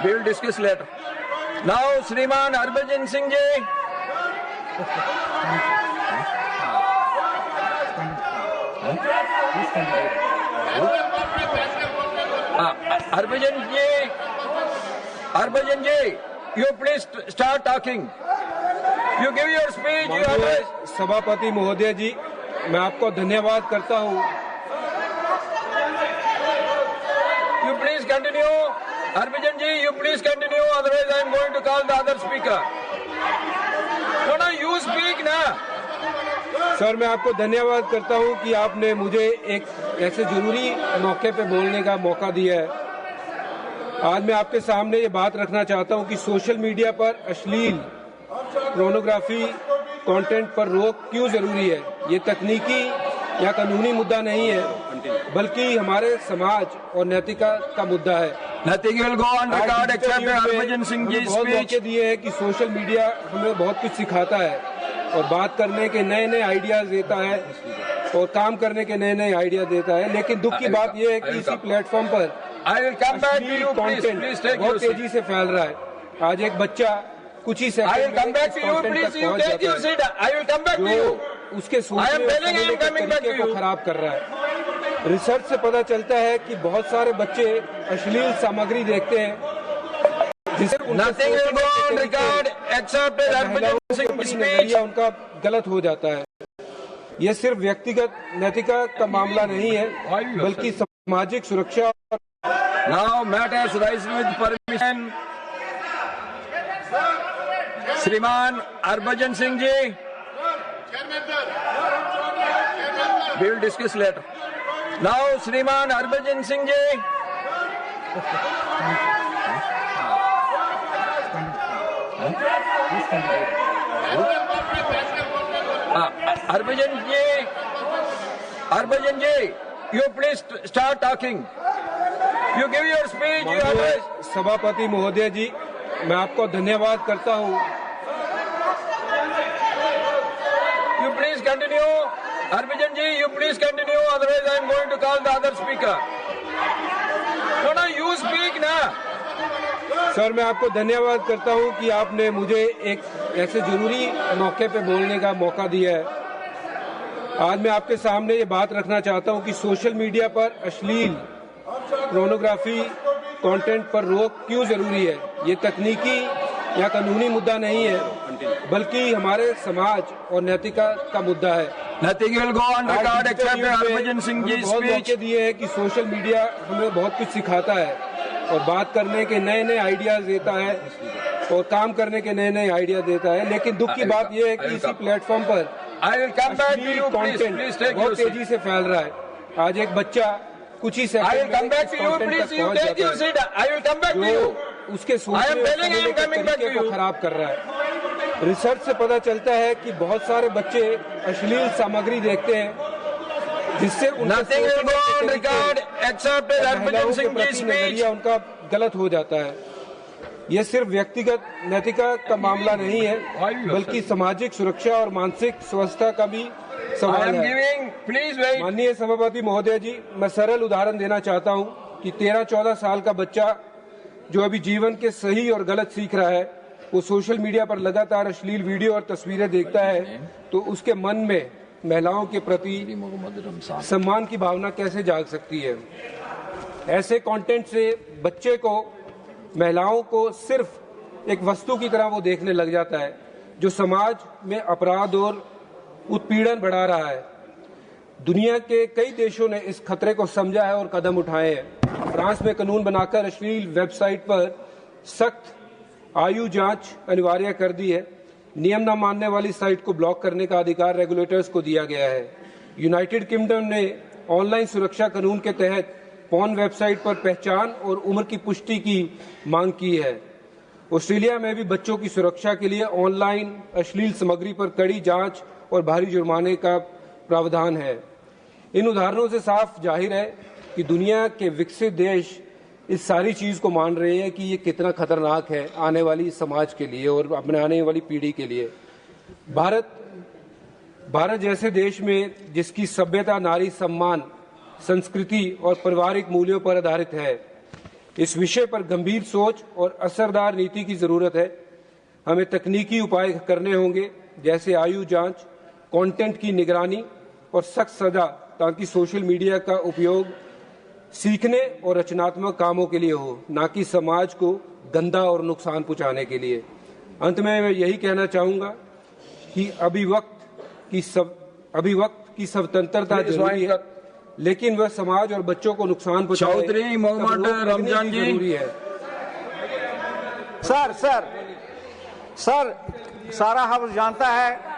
We will discuss later. Now, Shriman Harbhajan Singh ji. Harbhajan ji, you please start talking. You give your speech. सभापति महोदय जी, मैं आपको धन्यवाद करता हूँ। You please continue. Harbhajan ji, you please continue. Otherwise, I am going to call the other speaker. No, you speak now. Sir, मैं आपको धन्यवाद करता हूं कि आपने मुझे एक ऐसे जरूरी मौके पे बोलने का मौका दिया है। आज मैं आपके सामने ये बात रखना चाहता हूं कि सोशल मीडिया पर अश्लील पोर्नोग्राफी कंटेंट पर रोक क्यों जरूरी है। ये तकनीकी या कानूनी मुद्दा नहीं है, बल्कि हमारे समाज और नैतिकता का मुद्दा है। Nothing will go on record except Harbhajan Singh ji's बहुत speech. मौके दिए हैं कि सोशल मीडिया हमें बहुत कुछ सिखाता है और बात करने के नए नए आइडियाज देता है और काम करने के नए नए आइडिया देता है। लेकिन दुख की बात यह है कि इसी प्लेटफॉर्म पर कंटेंट बहुत तेजी से फैल रहा है। आज एक बच्चा कुछ ही सेकंड उसके सोचने को खराब कर रहा है। रिसर्च से पता चलता है कि बहुत सारे बच्चे अश्लील सामग्री देखते हैं जिससे उनका गलत हो जाता है। यह सिर्फ व्यक्तिगत नैतिकता का मामला नहीं है, बल्कि सामाजिक सुरक्षा। Now matters raised with permission. Shriman Harbhajan Singh ji. We will discuss later. Now, Shriman Harbhajan Singh ji. Harbhajan ji, you please start talking. You give your speech. सभापति महोदय जी, मैं आपको धन्यवाद करता हूँ। You please continue. Harbhajan ji, you please continue. Otherwise, I am going to call the other speaker. No, you speak now. Sir, मैं आपको धन्यवाद करता हूं कि आपने मुझे एक ऐसे जरूरी मौके पे बोलने का मौका दिया है। आज मैं आपके सामने ये बात रखना चाहता हूं कि सोशल मीडिया पर अश्लील पोर्नोग्राफी कंटेंट पर रोक क्यों जरूरी है। ये तकनीकी या कानूनी मुद्दा नहीं है, बल्कि हमारे समाज और नैतिकता का मुद्दा है। Nothing will go on record except Harbhajan Singh ji's बहुत speech. मौके दिए हैं कि सोशल मीडिया हमें बहुत कुछ सिखाता है और बात करने के नए नए आइडियाज देता है और काम करने के नए नए आइडिया देता है। लेकिन दुख की बात यह है कि इसी प्लेटफॉर्म पर कंटेंट बहुत तेजी से फैल रहा है। आज एक बच्चा कुछ ही सेकंड उसके सोचने को खराब कर रहा है। रिसर्च से पता चलता है कि बहुत सारे बच्चे अश्लील सामग्री देखते हैं जिससे उनका गलत हो जाता है। यह सिर्फ व्यक्तिगत नैतिकता का मामला नहीं है, बल्कि सामाजिक सुरक्षा और मानसिक स्वास्थ्य का भी सवाल है। माननीय सभापति महोदय जी, मैं सरल उदाहरण देना चाहता हूं कि 13-14 साल का बच्चा जो अभी जीवन के सही और गलत सीख रहा है, वो सोशल मीडिया पर लगातार अश्लील वीडियो और तस्वीरें देखता है, तो उसके मन में महिलाओं के प्रति सम्मान की भावना कैसे जाग सकती है। ऐसे कंटेंट से बच्चे को, महिलाओं को सिर्फ एक वस्तु की तरह वो देखने लग जाता है, जो समाज में अपराध और उत्पीड़न बढ़ा रहा है। दुनिया के कई देशों ने इस खतरे को समझा है और कदम उठाए हैं। फ्रांस में कानून बनाकर अश्लील वेबसाइट पर सख्त आयु जांच अनिवार्य कर दी है। नियम न मानने वाली साइट को ब्लॉक करने का अधिकार रेगुलेटर्स को दिया गया है। यूनाइटेड किंगडम ने ऑनलाइन सुरक्षा कानून के तहत पॉर्न वेबसाइट पर पहचान और उम्र की पुष्टि की मांग की है। ऑस्ट्रेलिया में भी बच्चों की सुरक्षा के लिए ऑनलाइन अश्लील सामग्री पर कड़ी जांच और भारी जुर्माने का प्रावधान है। इन उदाहरणों से साफ जाहिर है कि दुनिया के विकसित देश इस सारी चीज को मान रहे हैं कि ये कितना खतरनाक है आने वाली समाज के लिए और अपने आने वाली पीढ़ी के लिए। भारत जैसे देश में जिसकी सभ्यता नारी सम्मान, संस्कृति और पारिवारिक मूल्यों पर आधारित है, इस विषय पर गंभीर सोच और असरदार नीति की जरूरत है। हमें तकनीकी उपाय करने होंगे, जैसे आयु जांच, कंटेंट की निगरानी और सख्त सजा, ताकि सोशल मीडिया का उपयोग सीखने और रचनात्मक कामों के लिए हो, ना कि समाज को गंदा और नुकसान पहुंचाने के लिए। अंत में मैं यही कहना चाहूंगा कि अभिव्यक्ति की स्वतंत्रता जरूरी है, लेकिन वह समाज और बच्चों को नुकसान पहुंचाए चौधरी मोहम्मद रमजान जी जरूरी है। सर सारा हाउस जानता है